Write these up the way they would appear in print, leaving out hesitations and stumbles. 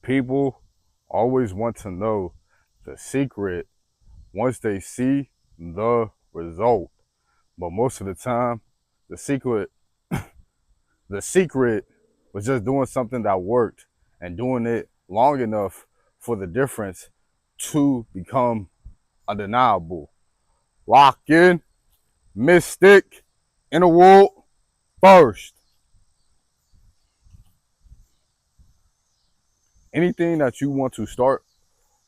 People always want to know the secret once they see the result. But most of the time, the secret the secret was just doing something that worked and doing it long enough for the difference to become undeniable. Lockin, Mystic, in the world first. Anything that you want to start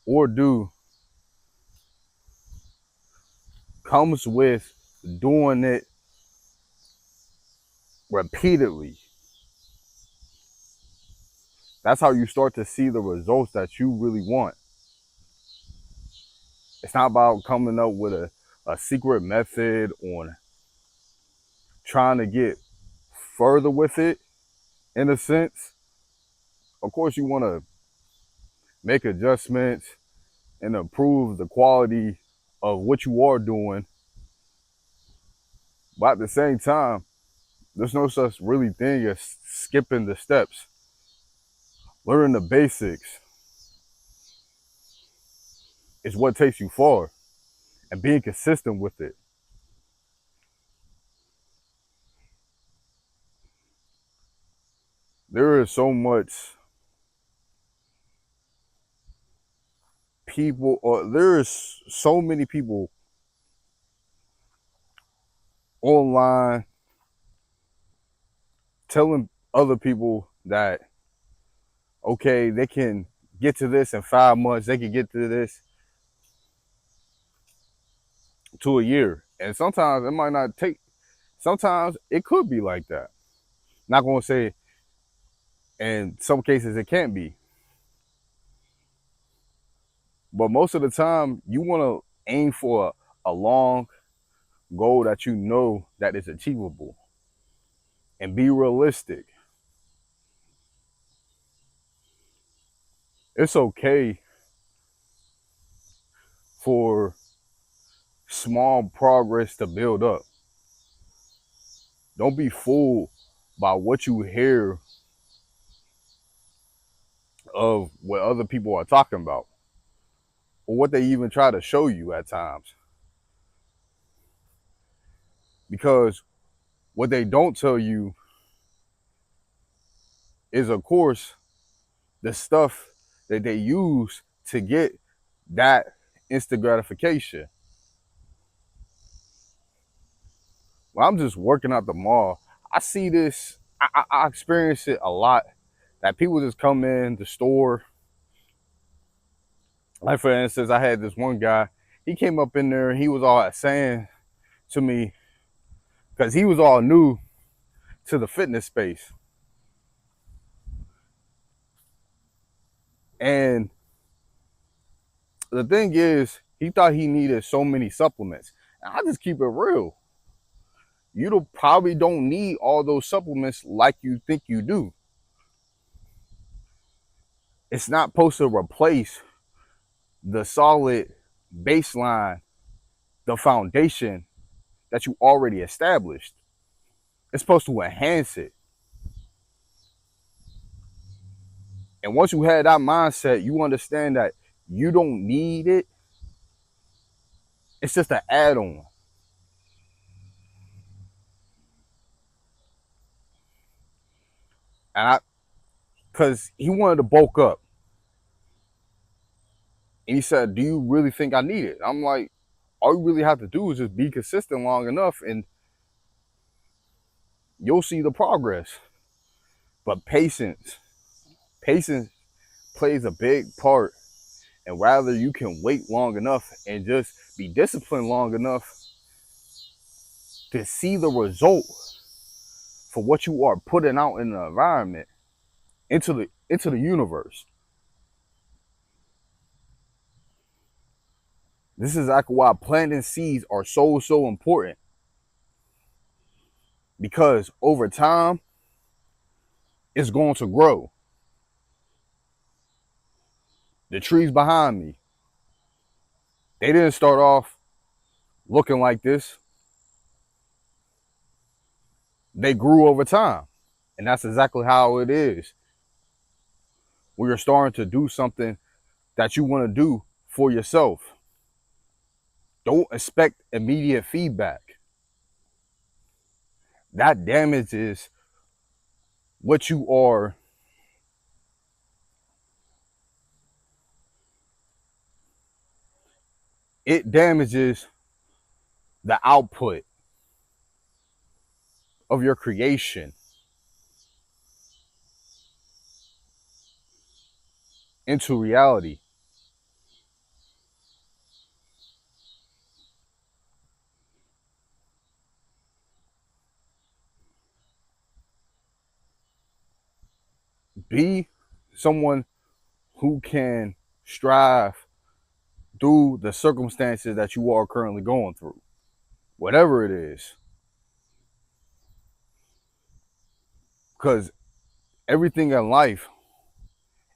or do comes with doing it repeatedly. That's how you start to see the results that you really want. It's not about coming up with a secret method on trying to get further with it in a sense. Of course, you want to make adjustments and improve the quality of what you are doing. But at the same time, there's no such really thing as skipping the steps. Learning the basics is what takes you far, and being consistent with it. There is so much people, or there is so many people online telling other people that, okay, they can get to this in 5 months, they can get to this to a year. And sometimes it might not take, sometimes it could be like that. Not going to say in some cases it can't be. But most of the time, you want to aim for a long goal that you know that is achievable and be realistic. It's okay for small progress to build up. Don't be fooled by what you hear of what other people are talking about or what they even try to show you at times. Because what they don't tell you is, of course, the stuff that they use to get that instant gratification. When I'm just working at the mall, I see this, I experience it a lot, that people just come in the store. Like, for instance, I had this one guy, he came up in there and he was all saying to me, because he was all new to the fitness space. And the thing is, he thought he needed so many supplements. And I just keep it real. Probably don't need all those supplements like you think you do. It's not supposed to replace the solid baseline, the foundation that you already established. It's supposed to enhance it. And once you have that mindset, you understand that you don't need it. It's just an add-on. And because he wanted to bulk up. And he said, do you really think I need it? I'm like, all you really have to do is just be consistent long enough and you'll see the progress. But patience plays a big part. And rather you can wait long enough and just be disciplined long enough to see the result for what you are putting out in the environment, into the universe. This is exactly why planting seeds are so important. Because over time, it's going to grow. The trees behind me, they didn't start off looking like this. They grew over time. And that's exactly how it is. when you're starting to do something that you want to do for yourself. Don't expect immediate feedback. That damages what you are. It damages the output of your creation into reality. Be someone who can strive through the circumstances that you are currently going through, whatever it is, because everything in life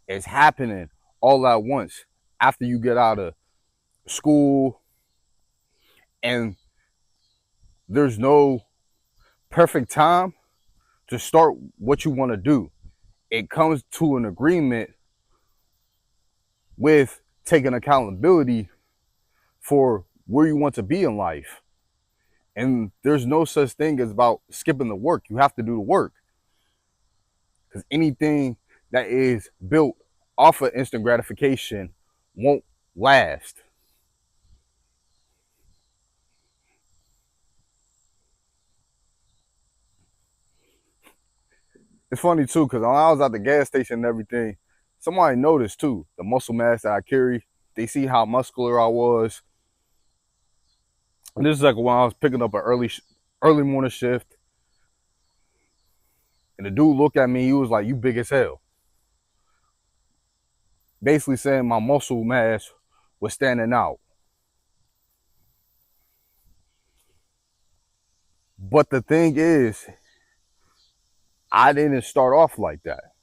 is happening all at once after you get out of school, and there's no perfect time to start what you want to do. It comes to an agreement with taking accountability for where you want to be in life. And there's no such thing as about skipping the work. You have to do the work, because anything that is built off of instant gratification won't last. It's funny too, because when I was at the gas station and everything, somebody noticed too the muscle mass that I carry. They see how muscular I was. And this is like when I was picking up an early morning shift, and the dude looked at me. He was like, "You big as hell," basically saying my muscle mass was standing out. But the thing is, I didn't start off like that.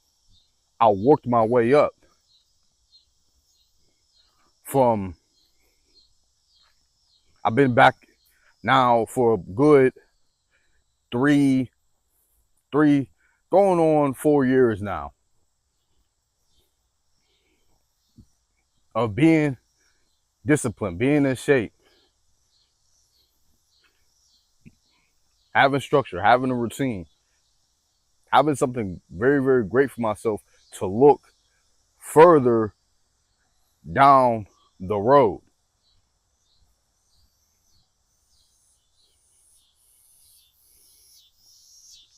I worked my way up from. I've been back now for a good three, three, going on 4 years now of being disciplined, being in shape, having structure, having a routine, having something very, very great for myself to look further down the road.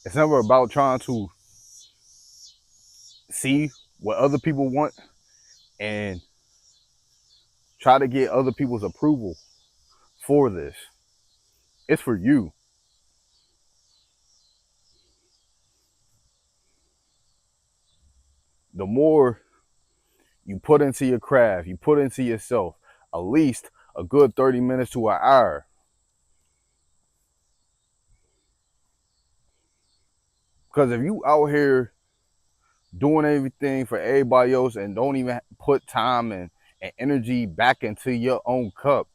It's never about trying to see what other people want and try to get other people's approval for this. It's for you. The more you put into your craft, you put into yourself, at least a good 30 minutes to an hour. Because if you out here doing everything for everybody else and don't even put time and energy back into your own cup,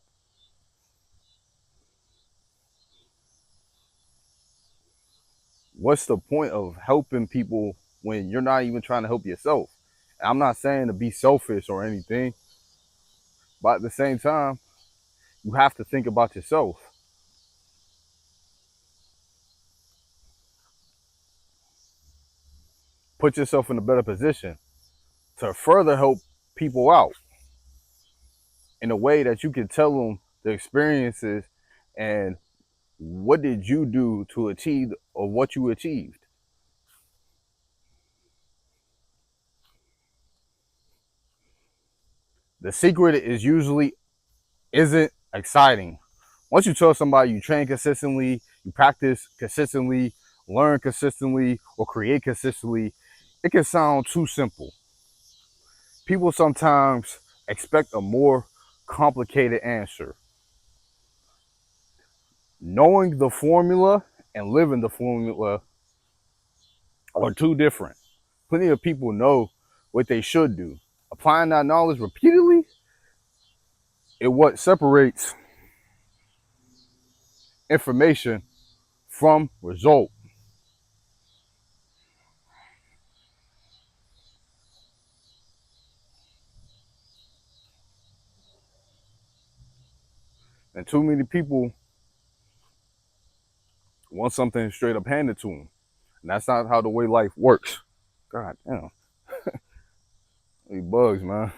what's the point of helping people when you're not even trying to help yourself? And I'm not saying to be selfish or anything, but at the same time, you have to think about yourself. Put yourself in a better position to further help people out in a way that you can tell them the experiences and what did you do to achieve or what you achieved. The secret is usually isn't exciting. Once you tell somebody you train consistently, you practice consistently, learn consistently, or create consistently, it can sound too simple. People sometimes expect a more complicated answer. Knowing the formula and living the formula are two different. Plenty of people know what they should do. Applying that knowledge repeatedly is what separates information from result. And too many people want something straight up handed to them. And that's not how the way life works. God damn. These bugs, man.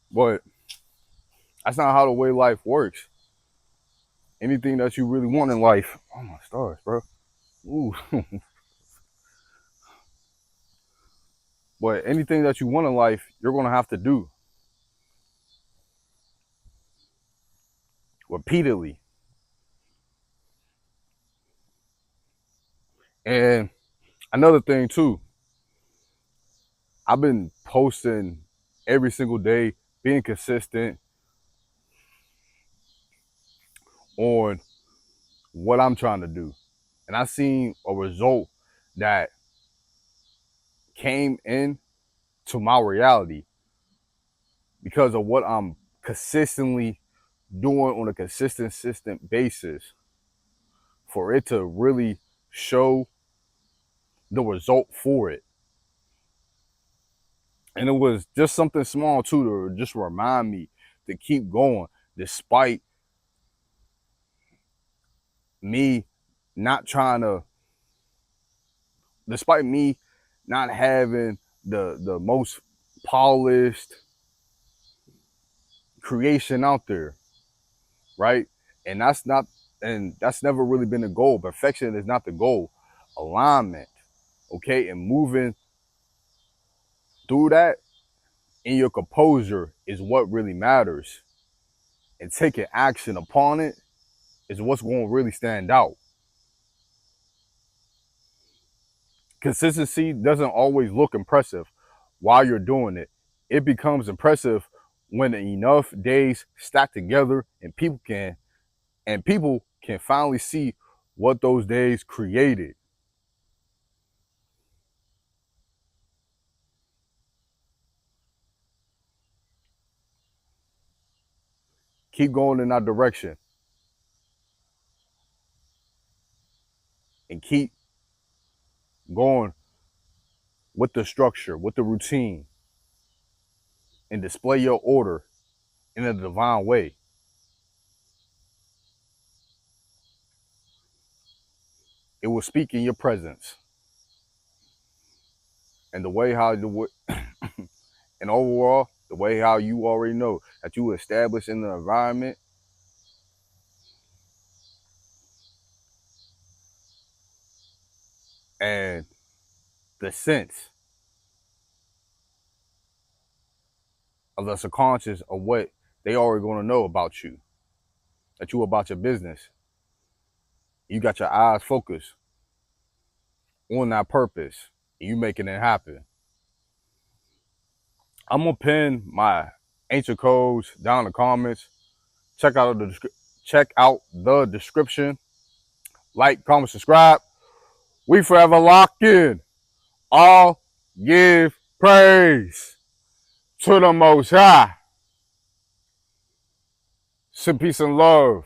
But that's not how the way life works. Anything that you really want in life, oh my stars, bro. Ooh. But anything that you want in life, you're gonna have to do repeatedly. And another thing too, I've been posting every single day, being consistent on what I'm trying to do. And I seen a result that came in to my reality because of what I'm consistently doing on a consistent basis, for it to really show the result for it. And it was just something small too to just remind me to keep going despite me not trying to, despite me not having the most polished creation out there, right? And that's never really been the goal. Perfection is not the goal. Alignment, okay, and moving through that in your composure is what really matters. And taking action upon it is what's going to really stand out. Consistency doesn't always look impressive while you're doing it. It becomes impressive when enough days stack together and people can finally see what those days created. Keep going in that direction and keep going with the structure, with the routine, and display your order in a divine way. It will speak in your presence, and the way how the and overall the way how you already know that you establish in the environment and the sense of the subconscious of what they already going to know about you, that you about your business. You got your eyes focused on that purpose, and you making it happen. I'm gonna pin my ancient codes down in the comments. Check out the description. Like, comment, subscribe. We forever locked in. All give praise to the Most High. Some peace and love.